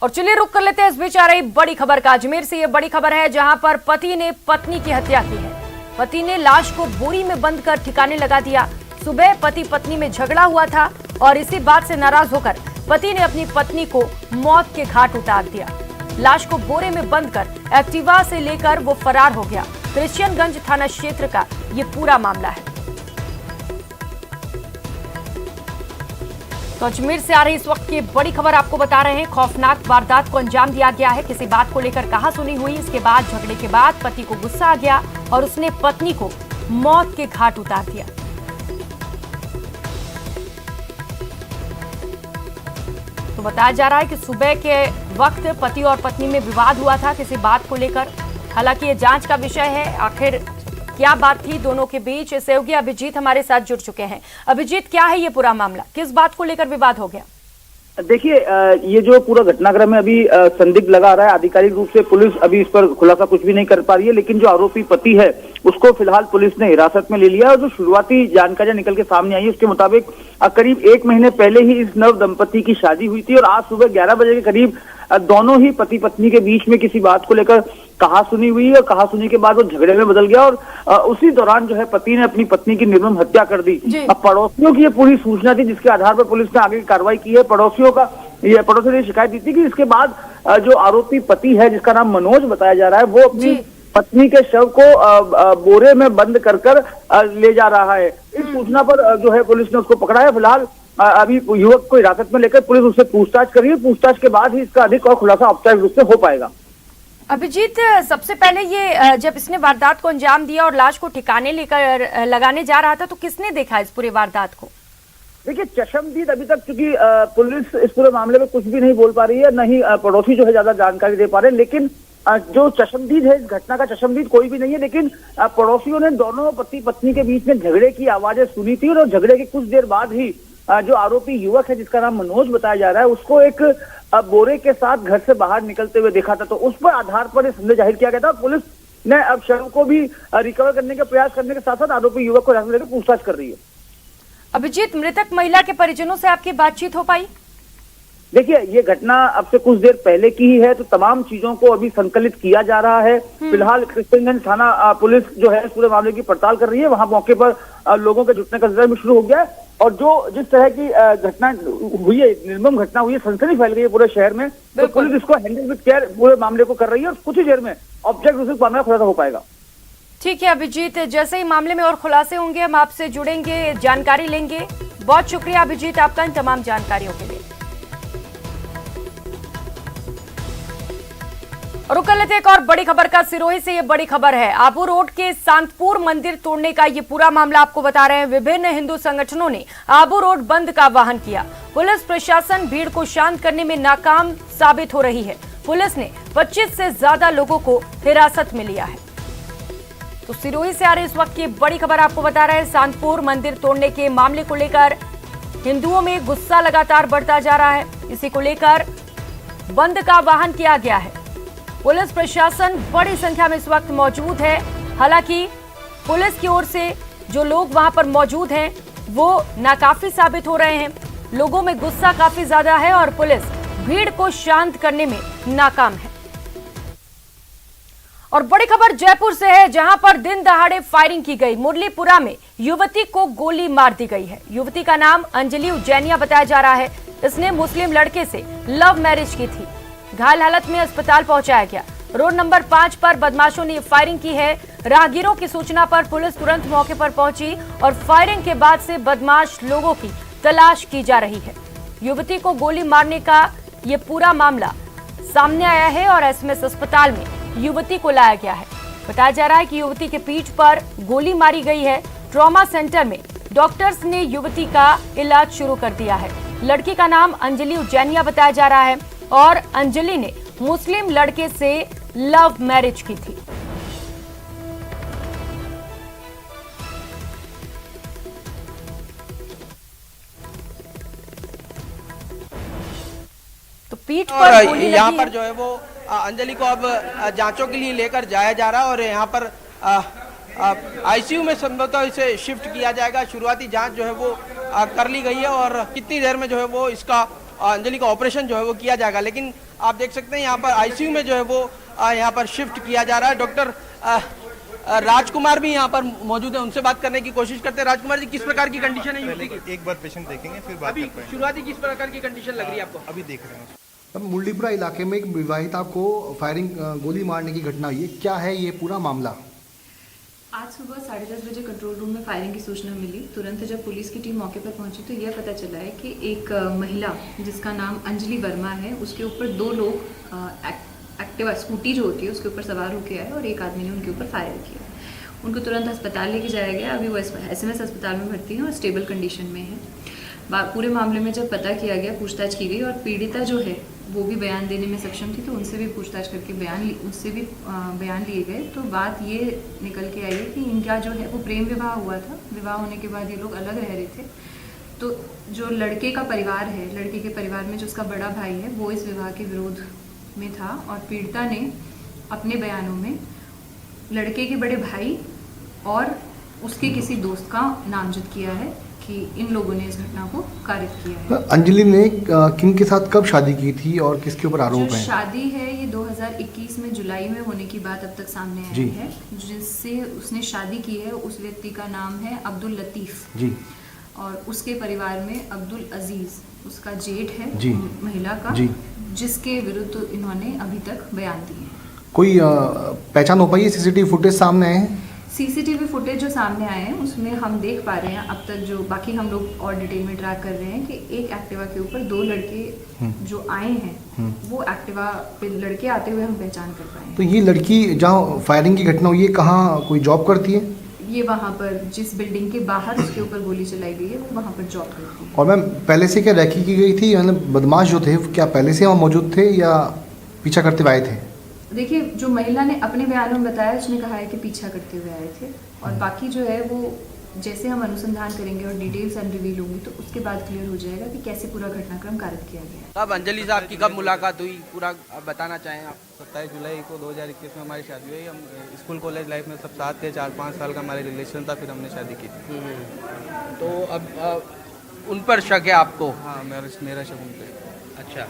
और चलिए रुक कर लेते हैं इस बीच आ रही बड़ी खबर का। अजमेर से ये बड़ी खबर है जहां पर पति ने पत्नी की हत्या की है। पति ने लाश को बोरी में बंद कर ठिकाने लगा दिया। सुबह पति पत्नी में झगड़ा हुआ था और इसी बात से नाराज होकर पति ने अपनी पत्नी को मौत के घाट उतार दिया। लाश को बोरे में बंद कर एक्टिवा से लेकर वो फरार हो गया। क्रिश्चियनगंज थाना क्षेत्र का ये पूरा मामला है। तो अजमेर से आ रही इस वक्त की बड़ी खबर आपको बता रहे हैं। खौफनाक वारदात को अंजाम दिया गया है। किसी बात को लेकर कहासुनी हुई, इसके बाद झगड़े के बाद पति को गुस्सा आ गया और उसने पत्नी को मौत के घाट उतार दिया। तो बताया जा रहा है कि सुबह के वक्त पति और पत्नी में विवाद हुआ था किसी बात को लेकर। हालांकि ये जांच का विषय है, आखिर क्या बात थी दोनों के बीच। सहयोगी अभिजीत हमारे साथ जुड़ चुके हैं। अभिजीत, क्या है ये पूरा मामला, किस बात को लेकर विवाद हो गया? देखिए, ये जो पूरा घटनाक्रम है अभी संदिग्ध लगा रहा है। आधिकारिक रूप से पुलिस अभी इस पर खुलासा कुछ भी नहीं कर पा रही है, लेकिन जो आरोपी पति है उसको फिलहाल पुलिस ने हिरासत में ले लिया। और जो शुरुआती जानकारियां निकल के सामने आई है उसके मुताबिक करीब 1 महीने पहले ही इस नव दंपति की शादी हुई थी और आज सुबह 11 बजे के करीब दोनों ही पति पत्नी के बीच में किसी बात को लेकर कहासुनी हुई और कहासुनी के बाद वो झगड़े में बदल गया और उसी दौरान जो है पति ने अपनी पत्नी की निर्मम हत्या कर दी। अब पड़ोसियों की ये पूरी सूचना थी जिसके आधार पर पुलिस ने आगे की कार्रवाई की है। पड़ोसियों ने शिकायत दी थी कि इसके बाद जो आरोपी पति है जिसका नाम मनोज बताया जा रहा है वो अपनी पत्नी के शव को बोरे में बंद कर ले जा रहा है। इस सूचना पर जो है पुलिस ने उसको पकड़ा है। फिलहाल अभी युवक को हिरासत में लेकर पुलिस उससे पूछताछ कर रही है। पूछताछ के बाद ही इसका अधिक और खुलासा औपचारिक रूप से हो पाएगा। अभिजीत, सबसे पहले ये जब इसने वारदात को अंजाम दिया और लाश को ठिकाने लेकर लगाने जा रहा था तो किसने देखा इस पूरे वारदात को? देखिए, चशमदीद अभी तक चूंकि पुलिस इस पूरे मामले में कुछ भी नहीं बोल पा रही है, न ही पड़ोसी जो है ज्यादा जानकारी दे पा रहे हैं, लेकिन जो चशमदीद है इस घटना का चशमदीद कोई भी नहीं है। लेकिन पड़ोसियों ने दोनों पति पत्नी के बीच में झगड़े की आवाजें सुनी थी और झगड़े के कुछ देर बाद ही जो आरोपी युवक है जिसका नाम मनोज बताया जा रहा है उसको एक बोरे के साथ घर से बाहर निकलते हुए देखा था। तो उस पर आधार पर यह संदेह जाहिर किया गया था। पुलिस ने अब शव को भी रिकवर करने के प्रयास करने के साथ साथ आरोपी युवक को हिरासत में लेकर पूछताछ कर रही है। अभिजीत, मृतक महिला के परिजनों से आपकी बातचीत हो पाई? देखिए, ये घटना अब से कुछ देर पहले की ही है तो तमाम चीजों को अभी संकलित किया जा रहा है। फिलहाल क्रिश्चियनगंज थाना पुलिस जो है इस पूरे मामले की पड़ताल कर रही है। वहां मौके पर लोगों के जुटने का सिलसिला भी शुरू हो गया है और जो जिस तरह की घटना हुई है, निर्मम घटना हुई है, सनसनी फैल गई है पूरे शहर में, तो पुलिस इसको हैंडल विद केयर पूरे मामले को कर रही है और कुछ ही देर में ऑब्जेक्ट रूप से मामला खुलासा हो पाएगा। ठीक है अभिजीत, जैसे ही मामले में और खुलासे होंगे हम आपसे जुड़ेंगे, जानकारी लेंगे। बहुत शुक्रिया अभिजीत आपका इन तमाम जानकारियों के लिए। और रुक लेते एक और बड़ी खबर का। सिरोही से ये बड़ी खबर है। आबू रोड के सांतपुर मंदिर तोड़ने का ये पूरा मामला आपको बता रहे हैं। विभिन्न हिंदू संगठनों ने आबू रोड बंद का आह्वान किया। पुलिस प्रशासन भीड़ को शांत करने में नाकाम साबित हो रही है। पुलिस ने 25 से ज्यादा लोगों को हिरासत में लिया है। तो सिरोही से आ रही इस वक्त की बड़ी खबर आपको बता रहे हैं। सांतपुर मंदिर तोड़ने के मामले को लेकर हिंदुओं में गुस्सा लगातार बढ़ता जा रहा है। इसी को लेकर बंद का आह्वान किया गया है। पुलिस प्रशासन बड़ी संख्या में इस वक्त मौजूद है। हालांकि पुलिस की ओर से जो लोग वहां पर मौजूद हैं वो नाकाफी साबित हो रहे हैं। लोगों में गुस्सा काफी ज्यादा है और पुलिस भीड़ को शांत करने में नाकाम है। और बड़ी खबर जयपुर से है जहां पर दिन दहाड़े फायरिंग की गई। मुरलीपुरा में युवती को गोली मार दी गई है। युवती का नाम अंजलि उज्जैनिया बताया जा रहा है। इसने मुस्लिम लड़के से लव मैरिज की थी। घायल हालत में अस्पताल पहुंचाया गया। रोड नंबर 5 पर बदमाशों ने फायरिंग की है। राहगीरों की सूचना पर पुलिस तुरंत मौके पर पहुंची और फायरिंग के बाद से बदमाश लोगों की तलाश की जा रही है। युवती को गोली मारने का ये पूरा मामला सामने आया है और एसएमएस अस्पताल में युवती को लाया गया है। बताया जा रहा है कि युवती के पीठ पर गोली मारी गई है। ट्रॉमा सेंटर में डॉक्टर्स ने युवती का इलाज शुरू कर दिया है। लड़की का नाम अंजलि उज्जैनिया बताया जा रहा है और अंजलि ने मुस्लिम लड़के से लव मैरिज की थी। तो पीठ पर गोली लगी। यहाँ पर जो है वो अंजलि को अब जांचों के लिए लेकर जाया जा रहा है और यहाँ पर आईसीयू में संभवतः इसे शिफ्ट किया जाएगा। शुरुआती जांच जो है वो कर ली गई है और कितनी देर में जो है वो इसका अंजलि का ऑपरेशन जो है वो किया जाएगा। लेकिन आप देख सकते हैं यहाँ पर आईसीयू में जो है वो यहाँ पर शिफ्ट किया जा रहा है। डॉक्टर राजकुमार भी यहाँ पर मौजूद है, उनसे बात करने की कोशिश करते हैं। राजकुमार जी, किस प्रकार की कंडीशन है युवती की? एक बार पेशेंट देखेंगे फिर बात अभी कर पाएंगे। शुरुआती किस प्रकार की कंडीशन लग रही है आपको? अभी देख रहे हैं। अब मुरलीपुरा इलाके में एक विवाहिता को फायरिंग गोली मारने की घटना हुई है, क्या है ये पूरा मामला? आज सुबह 10:30 बजे कंट्रोल रूम में फायरिंग की सूचना मिली। तुरंत जब पुलिस की टीम मौके पर पहुंची तो यह पता चला है कि एक महिला जिसका नाम अंजलि वर्मा है, उसके ऊपर 2 लोग एक्टिवा स्कूटी जो होती है उसके ऊपर सवार होकर आए और एक आदमी ने उनके ऊपर फायर किया। उनको तुरंत अस्पताल लेके जाया गया। अभी वो SMS अस्पताल में भर्ती हैं और स्टेबल कंडीशन में है। पूरे मामले में जब पता किया गया, पूछताछ की गई और पीड़िता जो है वो भी बयान देने में सक्षम थी, तो उनसे भी पूछताछ करके बयान लिए गए। तो बात ये निकल के आई है कि इनका जो है वो प्रेम विवाह हुआ था। विवाह होने के बाद ये लोग अलग रह रहे थे। तो जो लड़के का परिवार है, लड़के के परिवार में जो उसका बड़ा भाई है, वो इस विवाह के विरोध में था और पीड़िता ने अपने बयानों में लड़के के बड़े भाई और उसके किसी दोस्त का नामजद किया है कि इन लोगों ने इस घटना को कारित किया है। अंजलि ने किन के साथ कब शादी की थी और किसके ऊपर आरोप जो है? शादी है ये 2021 में जुलाई में होने की बात अब तक सामने आई है। जिससे उसने शादी की है उस व्यक्ति का नाम है अब्दुल लतीफ जी, और उसके परिवार में अब्दुल अजीज उसका जेठ है जी, महिला का जी, जिसके विरुद्ध इन्होंने अभी तक बयान दिए हैं। कोई पहचान हो पाई है? सीसीटीवी फुटेज सामने आए हैं? सीसीटीवी फुटेज जो सामने आए हैं उसमें हम देख पा रहे हैं अब तक, जो बाकी हम लोग और डिटेल में ट्रैक कर रहे हैं कि एक एक्टिवा के ऊपर 2 लड़के जो आए हैं, वो एक्टिवा पे लड़के आते हुए हम पहचान कर पाए हैं। तो ये लड़की जहाँ फायरिंग की घटना हुई है, कहाँ कोई जॉब करती है? ये वहाँ पर जिस बिल्डिंग के बाहर उसके ऊपर गोली चलाई गई है वो वहाँ पर जॉब करती है। और मैम पहले से क्या रैकी की गई थी? मतलब बदमाश जो थे क्या पहले से वहाँ मौजूद थे या पीछा करते हुए आए थे? देखिए, जो महिला ने अपने बयानों में बताया, उसने कहा है कि पीछा करते हुए आए थे और बाकी जो है वो जैसे हम अनुसंधान करेंगे और डिटेल्स अनरिवील होंगी तो उसके बाद क्लियर हो जाएगा कि कैसे पूरा घटनाक्रम कारित किया गया। अब अंजलि साहब की कब मुलाकात हुई, पूरा बताना चाहें आप? 27 जुलाई को 2021 में हमारी शादी हुई। हम स्कूल कॉलेज लाइफ में सब साथ थे, 4-5 साल का हमारे रिलेशन था, फिर हमने शादी की थी। तो अब उन पर शक है आपको? हाँ, मेरा शक उन पे। अच्छा।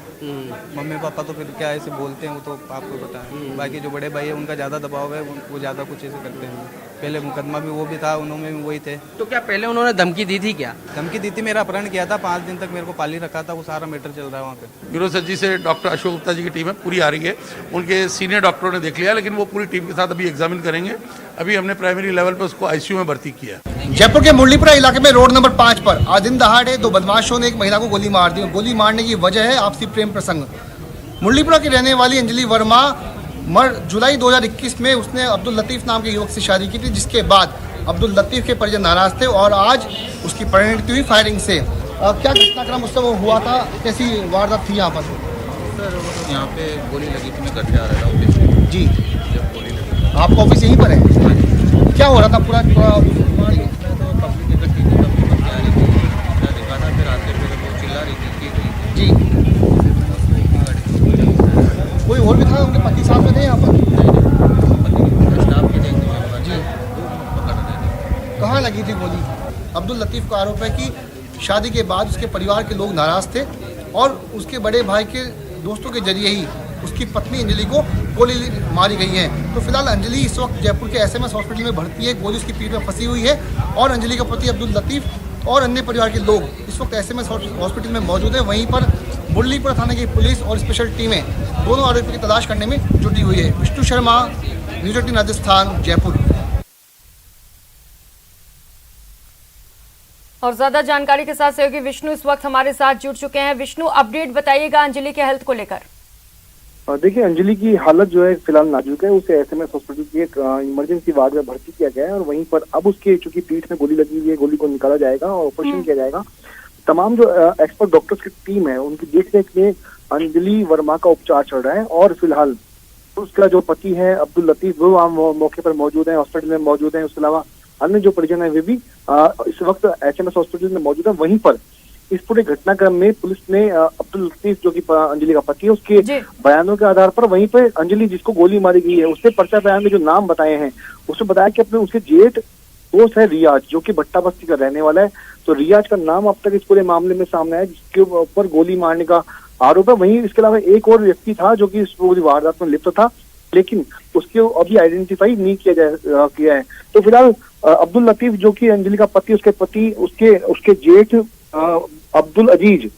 मम्मी पापा तो फिर क्या ऐसे बोलते हैं, वो तो आपको पता है। बाकी जो बड़े भाई है उनका ज़्यादा दबाव है, वो ज़्यादा कुछ ऐसे करते हैं। पहले मुकदमा भी वो भी था, उन्होंने भी वही थे। तो क्या पहले उन्होंने धमकी दी थी क्या? धमकी दी थी, मेरा अपहरण किया था, 5 दिन तक मेरे को पाली रखा था, वो सारा मैटर चल रहा है वहाँ पे। ब्यूरो सर्जरी से डॉक्टर अशोक गुप्ता जी की टीम है, पूरी आ रही है। उनके सीनियर डॉक्टरों ने देख लिया, लेकिन वो पूरी टीम के साथ अभी एग्जामिन करेंगे। अभी हमने प्राइमरी लेवल पर उसको आईसीयू में भर्ती किया है। जयपुर के मुरलीपुरा इलाके में रोड नंबर 5 पर आज दिन दहाड़े 2 बदमाशों ने एक महिला को गोली मार दी। गोली मारने की वजह है आपसी प्रेम प्रसंग। मुरलीपुरा की रहने वाली अंजलि वर्मा जुलाई 2021 में उसने अब्दुल लतीफ नाम के युवक से शादी की थी, जिसके बाद अब्दुल लतीफ के परिजन नाराज थे और आज उसकी परिणति हुई फायरिंग से। क्या घटनाक्रम उस समय हुआ था, कैसी वारदात थी यहाँ पर? सर यहाँ पे गोली लगी थी, मैं घर से आ रहा था ऑफिस से। जी, जब गोली लगी। आपका ऑफिस यहीं पर है? क्या हो रहा था पूरा? पब्लिक इकट्ठी थी, पब्लिक बच्चे आ रही थी, मैं देखा था। फिर आते फिर वो चिल्ला रही थी कि जी, कोई और भी था? उनके पति साथ में थे यहाँ पर? स्टाफ के देखने जी, पकड़ रहे थे। कहाँ लगी थी गोली? अब्दुल लतीफ का आरोप है कि शादी के बाद उसके परिवार के लोग नाराज थे और उसके बड़े भाई के दोस्तों के जरिए ही उसकी पत्नी अंजलि को गोली मारी गई है। तो फिलहाल अंजलि इस वक्त जयपुर के SMS हॉस्पिटल में भर्ती है। गोली उसकी पीठ में फंसी हुई है और अंजलि का पति अब्दुल लतीफ और अन्य परिवार के लोग इस वक्त SMS हॉस्पिटल में मौजूद है। वहीं पर मुरलीपुरा थाने की पुलिस और स्पेशल टीमें दोनों आरोपियों की तलाश करने में जुटी हुई है। विष्णु शर्मा, न्यूज़ 18 राजस्थान, जयपुर। और ज्यादा जानकारी के साथ सहयोगी विष्णु इस वक्त हमारे साथ जुड़ चुके हैं। विष्णु, अपडेट बताइएगा अंजलि के हेल्थ को लेकर। देखिए, अंजलि की हालत जो है फिलहाल नाजुक है। उसे SMS हॉस्पिटल की एक इमरजेंसी वार्ड में भर्ती किया गया है और वहीं पर अब उसके चूंकि पीठ में गोली लगी हुई है, गोली को निकाला जाएगा और ऑपरेशन किया जाएगा। तमाम जो एक्सपर्ट डॉक्टर्स की टीम है उनकी देखरेख में अंजलि वर्मा का उपचार चल रहा है और फिलहाल उसका जो पति है अब्दुल लतीफ वो वहाँ मौके पर मौजूद है, हॉस्पिटल में मौजूद है। उसके अलावा अन्य जो परिजन है वे भी इस वक्त HMS हॉस्पिटल में मौजूद है। वहीं पर इस पूरे घटनाक्रम में पुलिस ने अब्दुल लतीफ जो कि अंजलि का पति है उसके बयानों के आधार पर वहीं पर अंजलि जिसको गोली मारी गई है उससे पर्चा बयान में जो नाम बताए हैं उसमें बताया कि अपने उसके जेठ दोस्त है रियाज जो कि भट्टा बस्ती का रहने वाला है। तो रियाज का नाम अब तक इस पूरे मामले में सामने आया, जिसके ऊपर गोली मारने का आरोप है। वहीं इसके अलावा एक और व्यक्ति था जो कि इस पूरी वारदात में लिप्त था, लेकिन उसके अभी आइडेंटिफाई नहीं किया है। तो फिलहाल अब्दुल लतीफ जो कि अंजलि का पति, उसके पति, उसके जेठ अब्दुल अजीज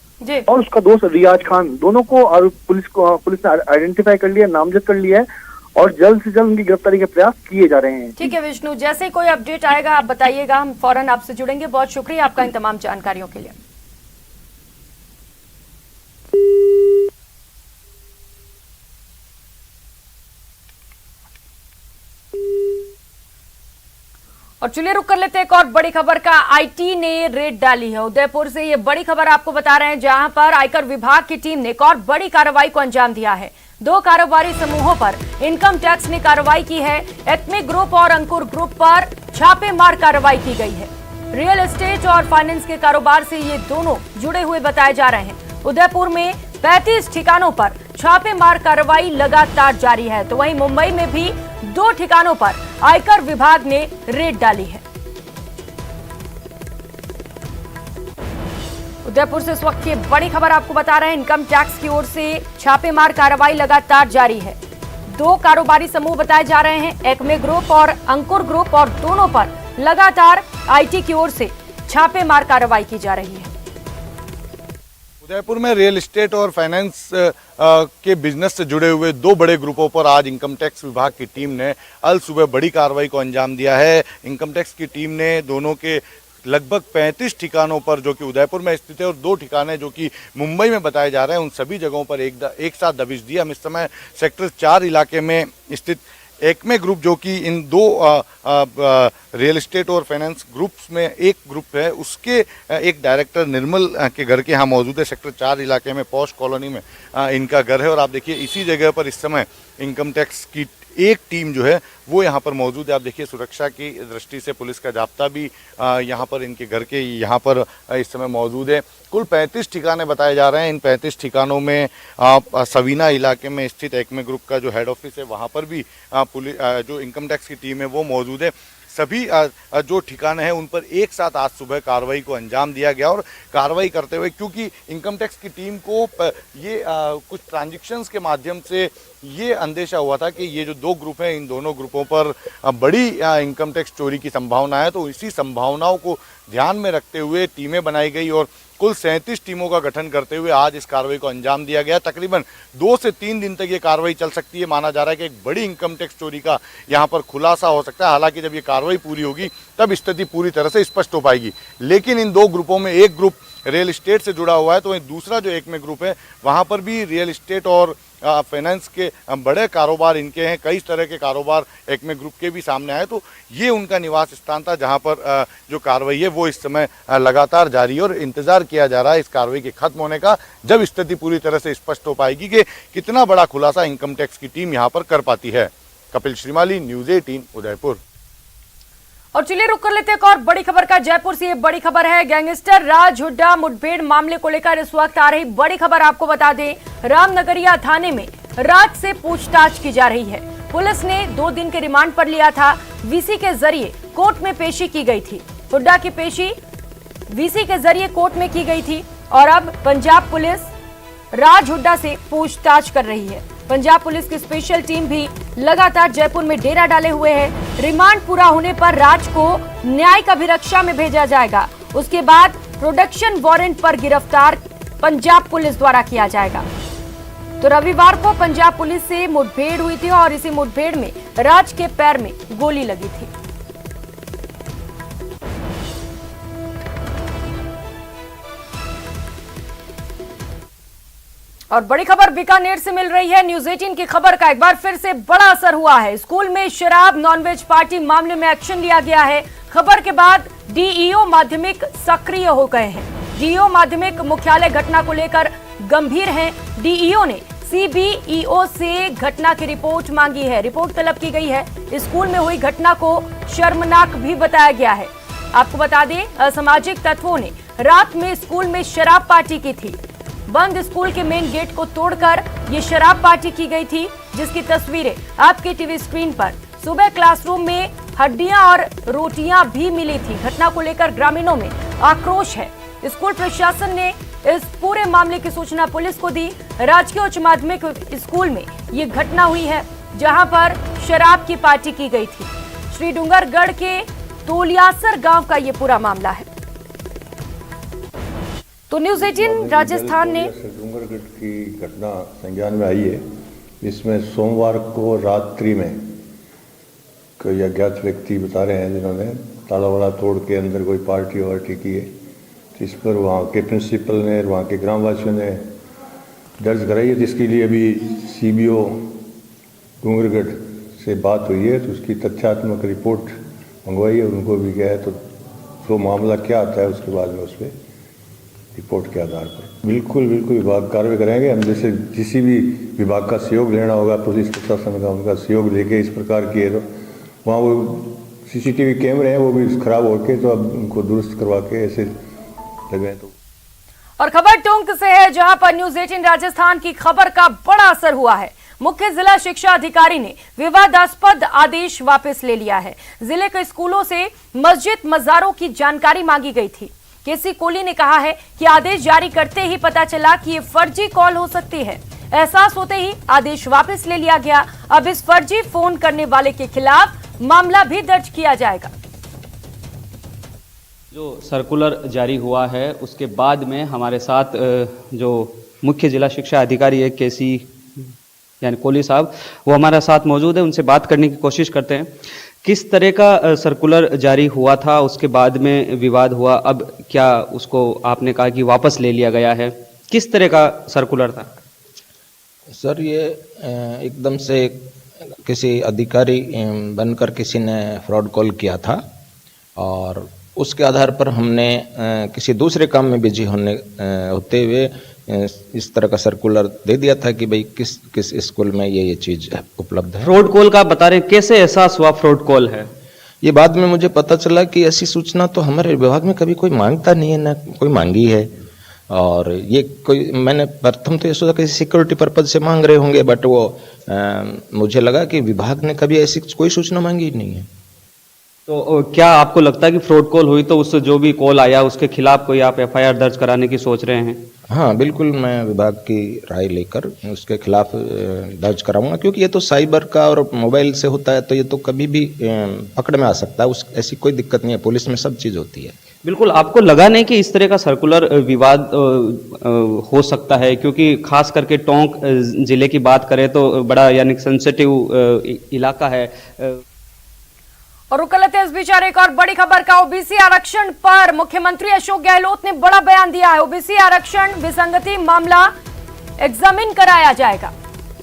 और उसका दोस्त रियाज खान, दोनों को पुलिस ने आइडेंटिफाई कर लिया, नामजद कर लिया है और जल्द से जल्द उनकी गिरफ्तारी के प्रयास किए जा रहे हैं। ठीक है विष्णु, जैसे कोई अपडेट आएगा आप बताइएगा, हम फौरन आपसे जुड़ेंगे। बहुत शुक्रिया आपका इन तमाम जानकारियों के लिए। और चलिए रुक कर लेते हैं एक और बड़ी खबर का। आईटी ने रेड डाली है उदयपुर से, ये बड़ी खबर आपको बता रहे हैं, जहां पर आयकर विभाग की टीम ने एक और बड़ी कार्रवाई को अंजाम दिया है। 2 कारोबारी समूहों पर इनकम टैक्स ने कार्रवाई की है। एक्मे ग्रुप और अंकुर ग्रुप पर छापेमार कार्रवाई की गई है। रियल एस्टेट और फाइनेंस के कारोबार से ये दोनों जुड़े हुए बताए जा रहे हैं। उदयपुर में 35 ठिकानों पर छापेमार कार्रवाई लगातार जारी है, तो वहीं मुंबई में भी 2 ठिकानों पर आयकर विभाग ने रेड डाली है। उदयपुर से इस वक्त की बड़ी खबर आपको बता रहे हैं, इनकम टैक्स की ओर से छापेमार कार्रवाई लगातार जारी है। 2 कारोबारी समूह बताए जा रहे हैं, एक्मे ग्रुप और अंकुर ग्रुप, और दोनों पर लगातार आईटी की ओर से छापेमार कार्रवाई की जा रही है। उदयपुर में रियल एस्टेट और फाइनेंस के बिजनेस से जुड़े हुए 2 बड़े ग्रुपों पर आज इनकम टैक्स विभाग की टीम ने अल सुबह बड़ी कार्रवाई को अंजाम दिया है। इनकम टैक्स की टीम ने दोनों के लगभग 35 ठिकानों पर, जो कि उदयपुर में स्थित है, और 2 ठिकाने जो कि मुंबई में बताए जा रहे हैं, उन सभी जगहों पर एक साथ दबिश दी। हम इस समय सेक्टर 4 इलाके में स्थित एक्मे ग्रुप, जो कि इन 2 रियल एस्टेट और फाइनेंस ग्रुप्स में एक ग्रुप है, उसके एक डायरेक्टर निर्मल के घर के यहाँ मौजूद है। सेक्टर 4 इलाके में पॉश कॉलोनी में इनका घर है और आप देखिए इसी जगह पर इस समय इनकम टैक्स की एक टीम जो है वो यहाँ पर मौजूद है। आप देखिए सुरक्षा की दृष्टि से पुलिस का जाब्ता भी यहाँ पर इनके घर के यहाँ पर इस समय मौजूद है। कुल 35 ठिकाने बताए जा रहे हैं। इन 35 ठिकानों में सवीना इलाके में स्थित एक्मे ग्रुप का जो हेड ऑफिस है वहाँ पर भी पुलिस जो इनकम टैक्स की टीम है वो मौजूद है। सभी जो ठिकाने हैं उन पर एक साथ आज सुबह कार्रवाई को अंजाम दिया गया और कार्रवाई करते हुए, क्योंकि इनकम टैक्स की टीम को ये कुछ ट्रांजैक्शंस के माध्यम से ये अंदेशा हुआ था कि ये जो 2 ग्रुप हैं, इन दोनों ग्रुपों पर बड़ी इनकम टैक्स चोरी की संभावना है। तो इसी संभावनाओं को ध्यान में रखते हुए टीमें बनाई गई और कुल 37 टीमों का गठन करते हुए आज इस कार्रवाई को अंजाम दिया गया। तकरीबन 2 से 3 दिन तक ये कार्रवाई चल सकती है। माना जा रहा है कि एक बड़ी इनकम टैक्स चोरी का यहाँ पर खुलासा हो सकता है। हालांकि जब ये कार्रवाई पूरी होगी तब स्थिति पूरी तरह से स्पष्ट हो पाएगी। लेकिन इन 2 ग्रुपों में एक ग्रुप रियल एस्टेट से जुड़ा हुआ है, तो वहीं दूसरा जो एक्मे ग्रुप है वहाँ पर भी रियल एस्टेट और फाइनेंस के बड़े कारोबार इनके हैं। कई तरह के कारोबार एक्मे ग्रुप के भी सामने आए, तो ये उनका निवास स्थान था जहां पर जो कार्रवाई है वो इस समय लगातार जारी है और इंतजार किया जा रहा है इस कार्रवाई के खत्म होने का, जब स्थिति पूरी तरह से स्पष्ट हो पाएगी कि कितना बड़ा खुलासा इनकम टैक्स की टीम यहाँ पर कर पाती है। कपिल श्रीमाली, न्यूज़ 18 उदयपुर। और चलिए रुक कर लेते हैं एक और बड़ी खबर का। जयपुर से ये बड़ी खबर है, गैंगस्टर राज हुड्डा मुठभेड़ मामले को लेकर इस वक्त आ रही बड़ी खबर आपको बता दें। रामनगरिया थाने में राज से पूछताछ की जा रही है। पुलिस ने 2 दिन के रिमांड पर लिया था। वीसी के जरिए कोर्ट में पेशी की गई थी। हुड्डा की पेशी वीसी के जरिए कोर्ट में की गई थी और अब पंजाब पुलिस राज हुड्डा से पूछताछ कर रही है। पंजाब पुलिस की स्पेशल टीम भी लगातार जयपुर में डेरा डाले हुए है। रिमांड पूरा होने पर राज को न्यायिक अभिरक्षा में भेजा जाएगा। उसके बाद प्रोडक्शन वारंट पर गिरफ्तार पंजाब पुलिस द्वारा किया जाएगा। तो रविवार को पंजाब पुलिस से मुठभेड़ हुई थी और इसी मुठभेड़ में राज के पैर में गोली लगी थी। और बड़ी खबर बीकानेर से मिल रही है। न्यूज़ 18 की खबर का एक बार फिर से बड़ा असर हुआ है। स्कूल में शराब नॉनवेज पार्टी मामले में एक्शन लिया गया है। खबर के बाद डीईओ माध्यमिक सक्रिय हो गए हैं। डीईओ माध्यमिक मुख्यालय घटना को लेकर गंभीर हैं। डीईओ ने सीबीईओ से घटना की रिपोर्ट मांगी है। रिपोर्ट तलब की गई है। स्कूल में हुई घटना को शर्मनाक भी बताया गया है। आपको बता दें, असामाजिक तत्वों ने रात में स्कूल में शराब पार्टी की थी। बंद स्कूल के मेन गेट को तोड़कर ये शराब पार्टी की गई थी, जिसकी तस्वीरें आपके टीवी स्क्रीन पर। सुबह क्लासरूम में हड्डियां और रोटियां भी मिली थी। घटना को लेकर ग्रामीणों में आक्रोश है। स्कूल प्रशासन ने इस पूरे मामले की सूचना पुलिस को दी। राजकीय उच्च माध्यमिक स्कूल में ये घटना हुई है, जहां पर शराब की पार्टी की गई थी। श्री डूंगरगढ़ के तोलियासर गांव का ये पूरा मामला है। तो न्यूज 18 राजस्थान ने डूंगरगढ़ की घटना संज्ञान में आई है। इसमें सोमवार को रात्रि में कोई अज्ञात व्यक्ति बता रहे हैं जिन्होंने ताला वाला तोड़ के अंदर कोई पार्टी वार्टी की है। इस पर वहाँ के प्रिंसिपल ने और वहाँ के ग्रामवासियों ने दर्ज कराई है, जिसके लिए अभी CBO डूंगरगढ़ से बात हुई है, तो उसकी तथ्यात्मक रिपोर्ट मंगवाई है, उनको भी गया है। तो जो मामला क्या आता है उसके बाद में उस पर रिपोर्ट के आधार पर बिल्कुल विभाग कार्रवाई करेंगे। हम जैसे किसी भी विभाग का सहयोग लेना होगा, पुलिस प्रशासन का उनका सहयोग लेके इस प्रकार की है, तो वहाँ वो CCTV कैमरे हैं वो भी खराब होके, तो अब उनको दुरुस्त करवा के ऐसे लगे। तो और खबर टोंक से है, जहां पर न्यूज 18 राजस्थान की खबर का बड़ा असर हुआ है। मुख्य जिला शिक्षा अधिकारी ने विवादास्पद आदेश वापस ले लिया है। जिले के स्कूलों से मस्जिद मज़ारों की जानकारी मांगी गई थी। केसी कोहली ने कहा है कि आदेश जारी करते ही पता चला कि ये फर्जी कॉल हो सकती है। एहसास होते ही आदेश वापस ले लिया गया। अब इस फर्जी फोन करने वाले के खिलाफ मामला भी दर्ज किया जाएगा। जो सर्कुलर जारी हुआ है उसके बाद में हमारे साथ जो मुख्य जिला शिक्षा अधिकारी है केसी यानी कोहली साहब, वो हमारे साथ मौजूद है। उनसे बात करने की कोशिश करते हैं। किस तरह का सर्कुलर जारी हुआ था, उसके बाद में विवाद हुआ, अब क्या उसको आपने कहा कि वापस ले लिया गया है, किस तरह का सर्कुलर था? सर ये एकदम से किसी अधिकारी बनकर किसी ने फ्रॉड कॉल किया था और उसके आधार पर हमने किसी दूसरे काम में बिजी होते हुए इस तरह का सर्कुलर दे दिया था कि भाई किस स्कूल में ये चीज उपलब्ध है। फ्रॉड कॉल का बता रहे हैं, कैसे एहसास हुआ फ्रॉड कॉल है? ये बाद में मुझे पता चला कि ऐसी सूचना तो हमारे विभाग में कभी कोई मांगता नहीं है, ना कोई मांगी है। और ये कोई मैंने प्रथम तो ये सोचा कि सिक्योरिटी पर्पज से मांग रहे होंगे, बट वो मुझे लगा कि विभाग ने कभी ऐसी कोई सूचना मांगी ही नहीं है। तो क्या आपको लगता है कि फ्रॉड कॉल हुई तो उससे जो भी कॉल आया उसके खिलाफ कोई आप FIR दर्ज कराने की सोच रहे हैं? हाँ बिल्कुल, मैं विभाग की राय लेकर उसके खिलाफ दर्ज कराऊंगा, क्योंकि ये तो साइबर का और मोबाइल से होता है, तो ये तो कभी भी पकड़ में आ सकता है। ऐसी कोई दिक्कत नहीं है, पुलिस में सब चीज़ होती है। बिल्कुल, आपको लगा नहीं कि इस तरह का सर्कुलर विवाद हो सकता है? क्योंकि खास करके टोंक जिले की बात करें तो बड़ा यानी सेंसिटिव इलाका है। और रुक लेते हैं इस बीच एक और बड़ी खबर का। ओबीसी आरक्षण पर मुख्यमंत्री अशोक गहलोत ने बड़ा बयान दिया है। ओबीसी आरक्षण विसंगति मामला एग्जामिन कराया जाएगा।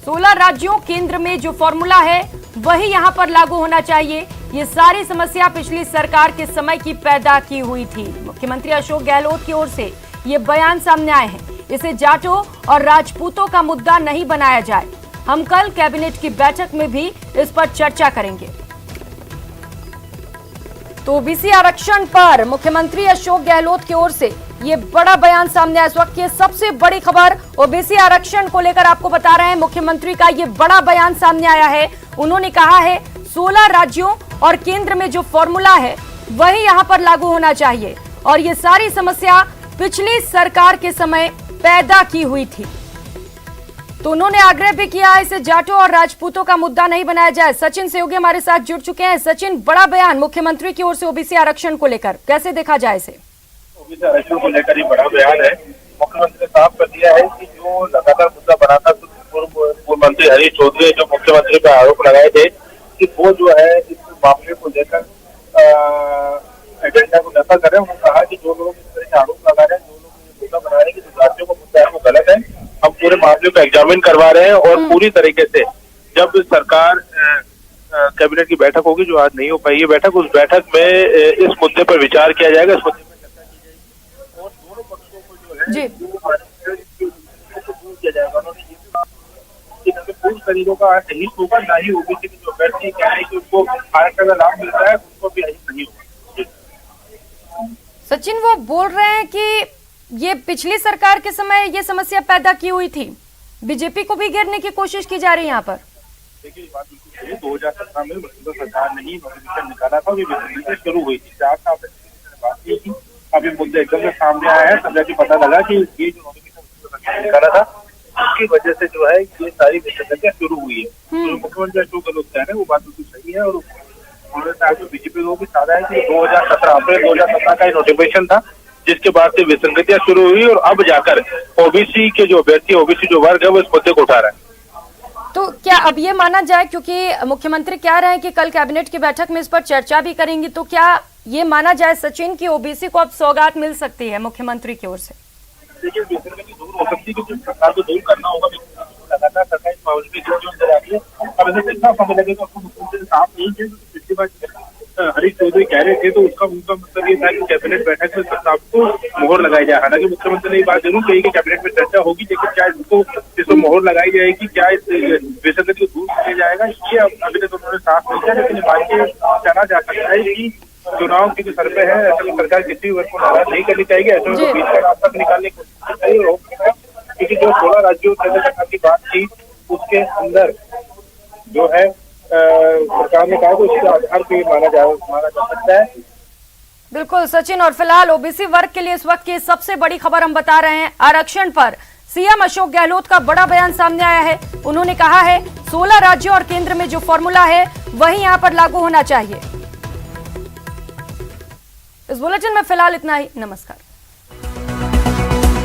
16 राज्यों केंद्र में जो फॉर्मूला है वही यहां पर लागू होना चाहिए। ये सारी समस्या पिछली सरकार के समय की पैदा की हुई थी। मुख्यमंत्री अशोक गहलोत की ओर से ये बयान सामने आए हैं। इसे जाटों और राजपूतों का मुद्दा नहीं बनाया जाए। हम कल कैबिनेट की बैठक में भी इस पर चर्चा करेंगे। तो ओबीसी आरक्षण पर मुख्यमंत्री अशोक गहलोत की ओर से ये बड़ा बयान सामने आया। इस वक्त की सबसे बड़ी खबर ओबीसी आरक्षण को लेकर आपको बता रहे हैं। मुख्यमंत्री का ये बड़ा बयान सामने आया है। उन्होंने कहा है 16 राज्यों और केंद्र में जो फॉर्मूला है वही यहां पर लागू होना चाहिए और ये सारी समस्या पिछली सरकार के समय पैदा की हुई थी। तो उन्होंने आग्रह भी किया इसे जाटों और राजपूतों का मुद्दा नहीं बनाया जाए। सचिन सहयोगी हमारे साथ जुड़ चुके हैं। सचिन, बड़ा बयान मुख्यमंत्री की ओर से ओबीसी आरक्षण को लेकर, कैसे देखा जाए इसे? ओबीसी आरक्षण को लेकर ही बड़ा बयान है। मुख्यमंत्री ने साफ कर दिया है कि जो लगातार मुद्दा बनाता पूर्व मंत्री हरीश चौधरी ने जो मुख्यमंत्री पर आरोप लगाए थे कि वो जो है इस मामले को लेकर एजेंडा को नफा कर रहे हैं। उन्होंने कहा कि जो लोग इस तरह के आरोप लगा रहे हैं, जो लोग मुद्दा बना रहे हैं कि जो राज्यों को मुद्दा है वो गलत है। हम पूरे मामले को एग्जामिन करवा रहे हैं और पूरी तरीके से जब सरकार कैबिनेट की बैठक होगी, जो आज नहीं हो पाई है बैठक, उस बैठक में इस मुद्दे पर विचार किया जाएगा, इस मुद्दे पर चर्चा की जाएगी और दोनों पक्षों को जो है दूर किया जाएगा। उन्होंने ये भी कहा कि पूर्ण तरीकों का अहित होगा, ना ही ओबीसी की जो अभ्यर्थी क्या है कि उनको आरक्षण का लाभ मिल रहा है उनको भी अहित नहीं होगा। सचिन, वो बोल रहे हैं कि ये पिछली सरकार के समय ये समस्या पैदा की हुई थी, बीजेपी को भी घेरने की कोशिश की जा रही है यहाँ पर। देखिए ये बात बिल्कुल सही। 2017 में मौजूदा सरकार ने ही नोटिफिकेशन निकाला था, शुरू हुई थी। 4 साल तक बात की थी अभी मुद्दे एकदम से सामने आया है। तब जाके पता लगा कि ये जो नोटिफिकेशन निकाला था उसकी वजह से जो है ये सारी विसंगतियां शुरू हुई है। तो मुख्यमंत्री अशोक गहलोत कह रहे हैं वो बात बिल्कुल सही है और उन्होंने कहा कि बीजेपी को भी साधा है कि 2017 अप्रैल 2017 का नोटिफिकेशन था जिसके बाद से विसंगतियां शुरू हुई और अब जाकर ओबीसी के जो अभ्यर्थी ओबीसी जो वर्ग है वो इस मुद्दे को उठा रहा है। तो क्या अब ये माना जाए, क्योंकि मुख्यमंत्री कह रहे हैं कि कल कैबिनेट की बैठक में इस पर चर्चा भी करेंगी, तो क्या ये माना जाए सचिन की ओबीसी को अब सौगात मिल सकती है मुख्यमंत्री की ओर से? देखिए विसंगति दूर हो सकती है क्योंकि सरकार को दूर करना होगा। लगातार सरकार इस मामले में जो नजर आ रही है अब ऐसे कितना समय लगेगा उसको मुख्यमंत्री साफ नहीं है। पिछली बार हरीश चौधरी कह रहे थे तो उसका मतलब ये था कि कैबिनेट बैठक में प्रस्ताव को मोहर लगाई जाए। हालांकि मुख्यमंत्री ने ये बात जरूर कही कि कैबिनेट में चर्चा होगी, लेकिन क्या इसको मोहर लगाई जाएगी, क्या इस विसंगति को दूर किया जाएगा, ये अभी तक उन्होंने साफ नहीं किया। लेकिन बात जाना जा सकता है कि चुनाव की जो सर पे है ऐसे में सरकार किसी भी वर्ग को नाराज नहीं करनी चाहिए। ऐसे में तो बीच का रास्ता निकालने की कोशिश चाहिए और क्योंकि जो 16 राज्यों केंद्र सरकार की बात थी उसके अंदर जो है सरकार ने कहा उसके आधार पे माना जा सकता है। बिल्कुल सचिन, और फिलहाल ओबीसी वर्ग के लिए इस वक्त की सबसे बड़ी खबर हम बता रहे हैं। आरक्षण पर सीएम अशोक गहलोत का बड़ा बयान सामने आया है। उन्होंने कहा है 16 राज्यों और केंद्र में जो फॉर्मूला है वही यहां पर लागू होना चाहिए। इस बुलेटिन में फिलहाल इतना ही। नमस्कार।